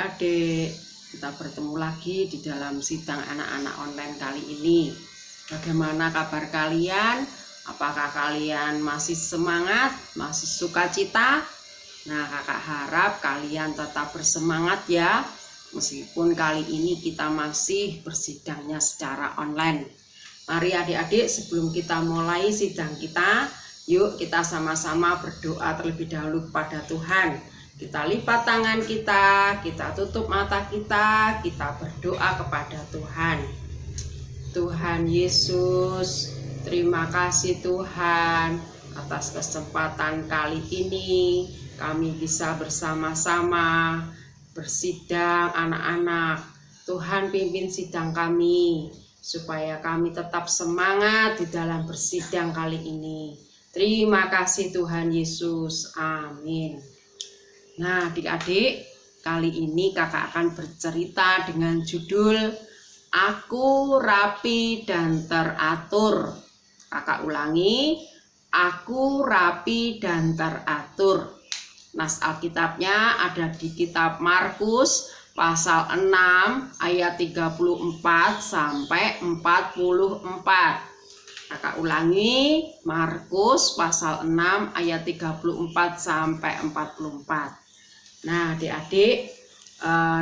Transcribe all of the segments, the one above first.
adik-adik, kita bertemu lagi di dalam sidang anak-anak online kali ini. Bagaimana kabar kalian? Apakah kalian masih semangat, masih sukacita? Nah, kakak harap kalian tetap bersemangat ya, meskipun kali ini kita masih bersidangnya secara online. Mari adik-adik, sebelum kita mulai sidang kita, yuk kita sama-sama berdoa terlebih dahulu kepada Tuhan. Kita lipat tangan kita tutup mata kita berdoa kepada Tuhan. Tuhan Yesus, terima kasih Tuhan atas kesempatan kali ini kami bisa bersama-sama bersidang anak-anak. Tuhan pimpin sidang kami supaya kami tetap semangat di dalam bersidang kali ini. Terima kasih Tuhan Yesus, amin. Nah adik-adik, kali ini kakak akan bercerita dengan judul Aku Rapi dan Teratur. Kakak ulangi, Aku Rapi dan Teratur. Nas Alkitabnya ada di kitab Markus pasal 6 ayat 34 sampai 44. Kakak ulangi, Markus pasal 6 ayat 34 sampai 44. Nah adik-adik,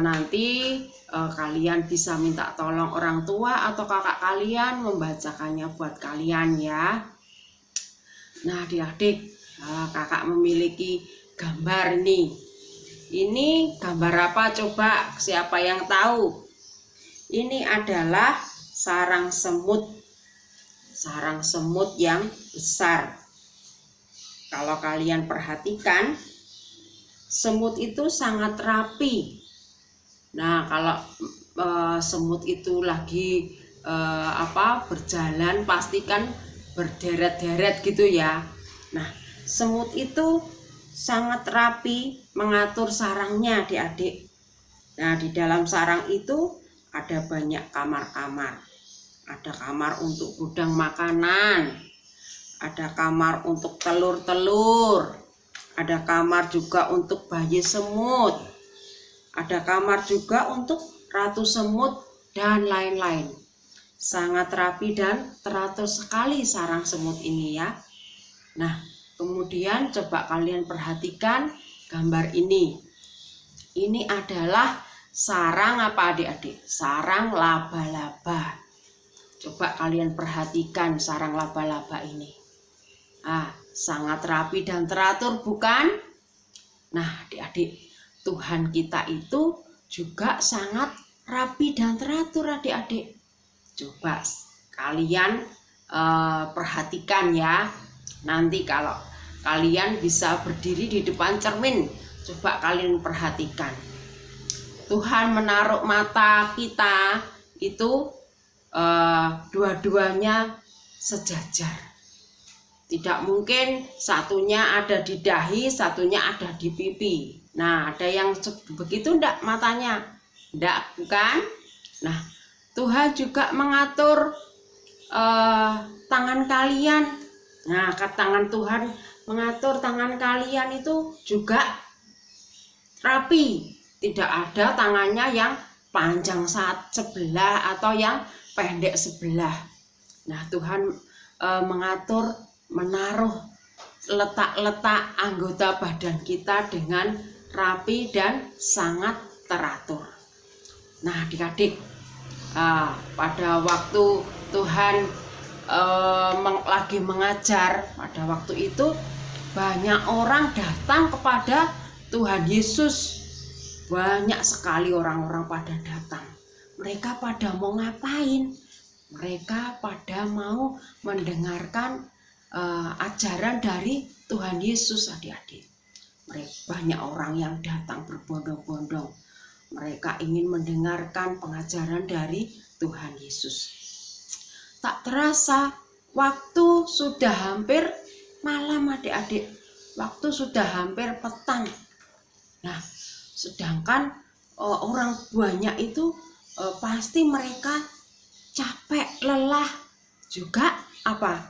nanti kalian bisa minta tolong orang tua atau kakak kalian membacakannya buat kalian ya. Nah adik-adik, kakak memiliki gambar nih. Ini gambar apa coba, siapa yang tahu? Ini adalah sarang semut. Sarang semut yang besar. Kalau kalian perhatikan, semut itu sangat rapi. Nah, kalau semut itu lagi berjalan, pastikan berderet-deret gitu ya. Nah, semut itu sangat rapi mengatur sarangnya, adik-adik. Nah, di dalam sarang itu ada banyak kamar-kamar. Ada kamar untuk gudang makanan, ada kamar untuk telur-telur, ada kamar juga untuk bayi semut, ada kamar juga untuk ratu semut, dan lain-lain. Sangat rapi dan teratur sekali sarang semut ini ya. Nah, kemudian coba kalian perhatikan gambar ini. Ini adalah sarang apa adik-adik? Sarang laba-laba. Coba kalian perhatikan sarang laba-laba ini. Sangat rapi dan teratur bukan? Nah adik-adik, Tuhan kita itu juga sangat rapi dan teratur adik-adik. Coba kalian perhatikan ya. Nanti kalau kalian bisa berdiri di depan cermin, coba kalian perhatikan. Tuhan menaruh mata kita itu dua-duanya sejajar. Tidak mungkin satunya ada di dahi, satunya ada di pipi. Nah, ada yang begitu enggak matanya? Enggak, bukan? Nah, Tuhan juga mengatur tangan kalian. Nah, tangan Tuhan mengatur tangan kalian itu juga rapi. Tidak ada tangannya yang panjang sebelah atau yang pendek sebelah. Nah, Tuhan mengatur, menaruh letak-letak anggota badan kita dengan rapi dan sangat teratur. Nah, adik-adik, pada waktu Tuhan lagi mengajar, pada waktu itu banyak orang datang kepada Tuhan Yesus. Banyak sekali orang-orang pada datang. Mereka pada mau ngapain? Mereka pada mau mendengarkan ajaran dari Tuhan Yesus adik-adik. Banyak orang yang datang berbondong-bondong. Mereka ingin mendengarkan pengajaran dari Tuhan Yesus. Tak terasa waktu sudah hampir malam adik-adik. Waktu sudah hampir petang. Nah, sedangkan orang banyak itu pasti mereka capek, lelah, juga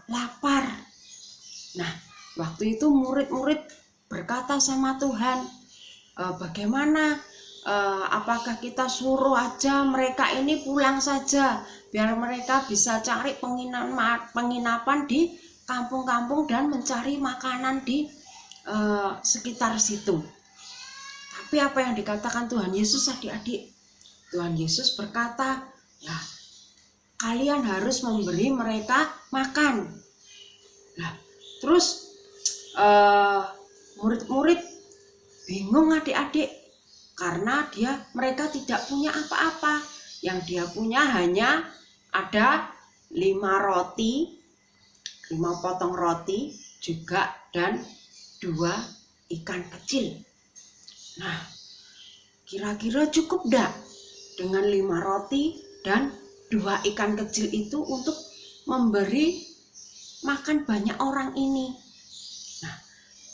lapar. Nah, waktu itu murid-murid berkata sama Tuhan, bagaimana apakah kita suruh aja mereka ini pulang saja biar mereka bisa cari penginapan di kampung-kampung dan mencari makanan di sekitar situ. Tapi apa yang dikatakan Tuhan Yesus, adik-adik? Tuhan Yesus berkata, ya kalian harus memberi mereka makan. Nah, terus murid-murid bingung, adik-adik, karena mereka tidak punya apa-apa. Yang dia punya hanya ada 5 potong roti juga dan 2 ikan kecil. Nah, kira-kira cukup enggak dengan 5 roti dan 2 ikan kecil itu untuk memberi makan banyak orang ini? Nah,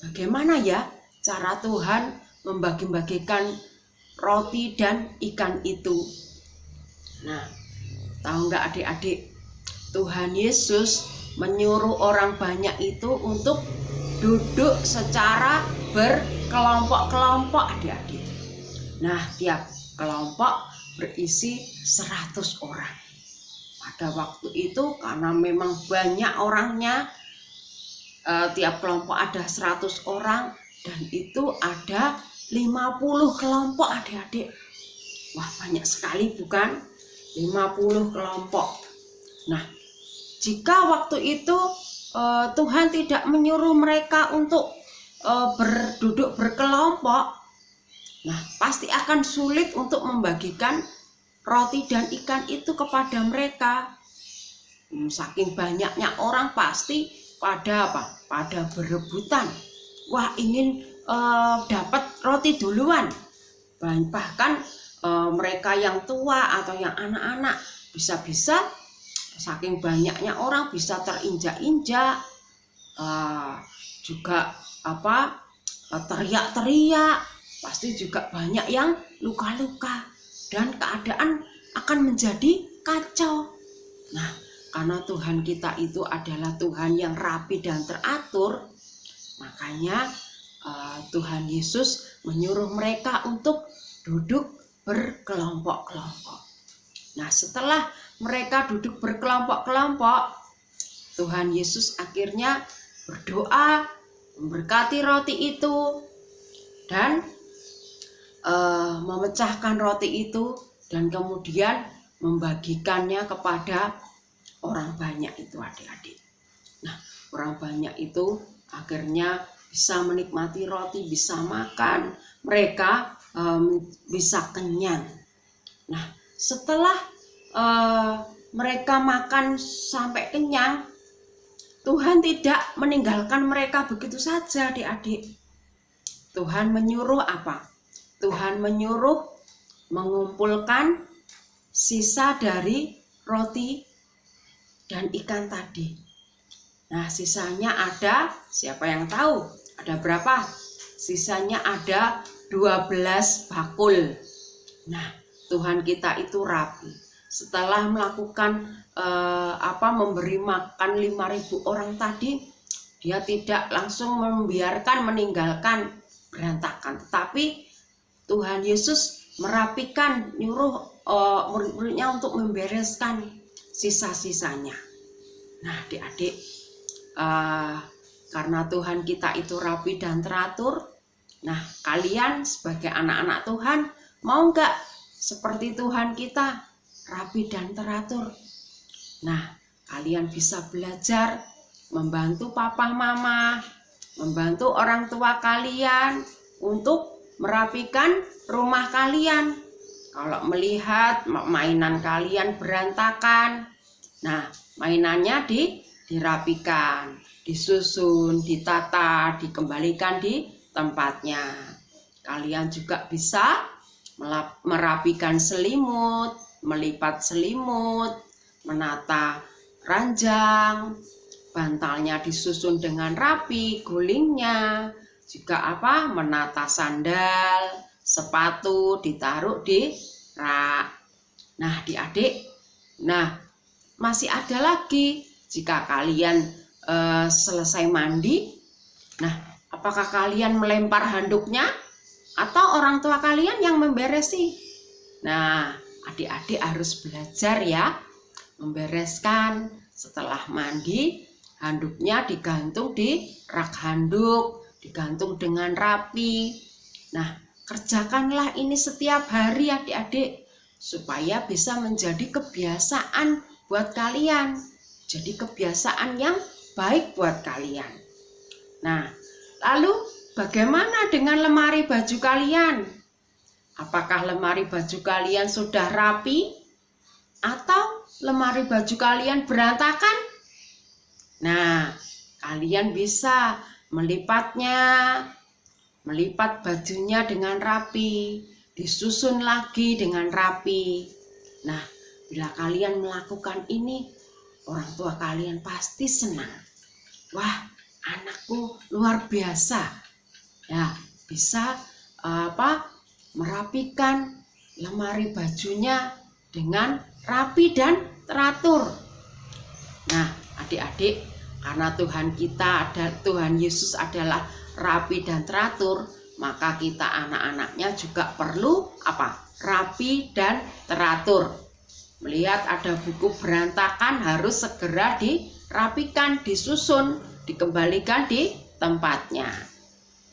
bagaimana ya cara Tuhan membagi-bagikan roti dan ikan itu? Nah, tahu nggak adik-adik? Tuhan Yesus menyuruh orang banyak itu untuk duduk secara berkelompok-kelompok, adik-adik. Nah, tiap kelompok berisi 100 orang. Pada waktu itu karena memang banyak orangnya, tiap kelompok ada 100 orang dan itu ada 50 kelompok, adik-adik. Wah, banyak sekali bukan? 50 kelompok. Nah, jika waktu itu Tuhan tidak menyuruh mereka untuk berduduk berkelompok, nah pasti akan sulit untuk membagikan roti dan ikan itu kepada mereka. Saking banyaknya orang pasti pada berebutan. Wah, ingin dapat roti duluan. Bahkan mereka yang tua atau yang anak-anak bisa-bisa saking banyaknya orang bisa terinjak-injak, juga teriak-teriak, pasti juga banyak yang luka-luka dan keadaan akan menjadi kacau. Nah, karena Tuhan kita itu adalah Tuhan yang rapi dan teratur, makanya Tuhan Yesus menyuruh mereka untuk duduk berkelompok-kelompok. Nah, setelah mereka duduk berkelompok-kelompok, Tuhan Yesus akhirnya berdoa, memberkati roti itu, dan memecahkan roti itu, dan kemudian membagikannya kepada orang banyak itu, adik-adik. Nah, orang banyak itu akhirnya bisa menikmati roti, bisa makan, mereka bisa kenyang. Nah, setelah mereka makan sampai kenyang, Tuhan tidak meninggalkan mereka begitu saja, adik-adik. Tuhan menyuruh apa? Tuhan menyuruh mengumpulkan sisa dari roti dan ikan tadi. Nah, sisanya ada, siapa yang tahu? Ada berapa? Sisanya ada 12 bakul. Nah, Tuhan kita itu rapi. Setelah melakukan memberi makan 5.000 orang tadi, dia tidak langsung membiarkan meninggalkan berantakan, tetapi Tuhan Yesus merapikan, nyuruh murid-muridnya untuk membereskan sisa-sisanya. Nah, adik-adik, karena Tuhan kita itu rapi dan teratur, nah kalian sebagai anak-anak Tuhan mau nggak seperti Tuhan kita rapi dan teratur? Nah, kalian bisa belajar membantu papa mama, membantu orang tua kalian untuk merapikan rumah kalian. Kalau melihat mainan kalian berantakan, nah mainannya dirapikan, disusun, ditata, dikembalikan di tempatnya. Kalian juga bisa merapikan selimut, melipat selimut, menata ranjang, bantalnya disusun dengan rapi, gulingnya juga menata sandal, sepatu ditaruh di rak. Nah, adik-adik, nah masih ada lagi, jika kalian selesai mandi, nah apakah kalian melempar handuknya atau orang tua kalian yang memberesi? Nah, adik-adik harus belajar ya, membereskan. Setelah mandi, handuknya digantung di rak handuk, digantung dengan rapi. Nah, kerjakanlah ini setiap hari adik-adik, supaya bisa menjadi kebiasaan buat kalian. Jadi kebiasaan yang baik buat kalian. Nah, lalu bagaimana dengan lemari baju kalian? Apakah lemari baju kalian sudah rapi? Atau lemari baju kalian berantakan? Nah, kalian bisa melipat bajunya dengan rapi, disusun lagi dengan rapi. Nah, bila kalian melakukan ini, orang tua kalian pasti senang. Wah, anakku luar biasa. Ya, bisa merapikan lemari bajunya dengan rapi dan teratur. Nah, adik-adik, karena Tuhan Yesus adalah rapi dan teratur, maka kita anak-anaknya juga perlu rapi dan teratur. Melihat ada buku berantakan, harus segera dirapikan, disusun, dikembalikan di tempatnya.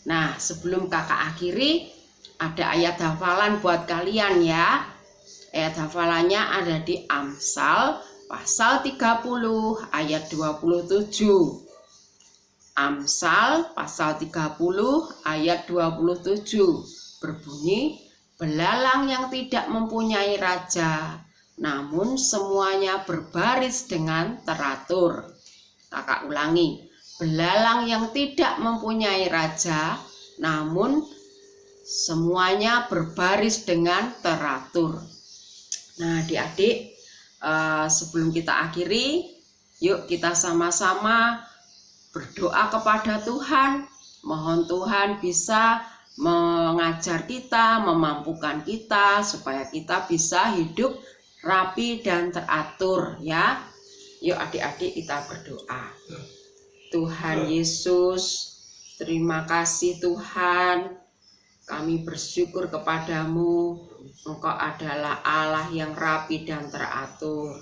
Nah, sebelum kakak akhiri, ada ayat hafalan buat kalian ya. Ayat hafalannya ada di Amsal pasal 30 ayat 27. Amsal pasal 30 ayat 27 berbunyi, belalang yang tidak mempunyai raja, namun semuanya berbaris dengan teratur. Kakak ulangi, belalang yang tidak mempunyai raja, namun semuanya berbaris dengan teratur. Nah, adik-adik, sebelum kita akhiri, yuk kita sama-sama berdoa kepada Tuhan. Mohon Tuhan bisa mengajar kita, memampukan kita, supaya kita bisa hidup rapi dan teratur ya. Yuk adik-adik kita berdoa. Tuhan Yesus, terima kasih Tuhan. Kami bersyukur kepadamu. Engkau adalah Allah yang rapi dan teratur.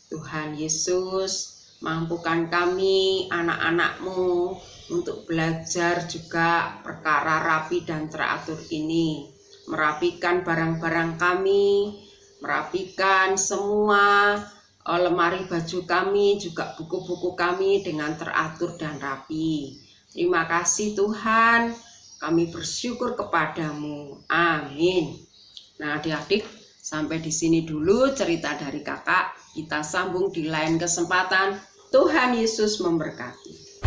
Tuhan Yesus, mampukan kami anak-anak-Mu untuk belajar juga perkara rapi dan teratur ini. Merapikan barang-barang kami, merapikan semua lemari baju kami, juga buku-buku kami dengan teratur dan rapi. Terima kasih Tuhan, kami bersyukur kepadamu. Amin. Nah, adik-adik, sampai di sini dulu cerita dari kakak. Kita sambung di lain kesempatan. Tuhan Yesus memberkati.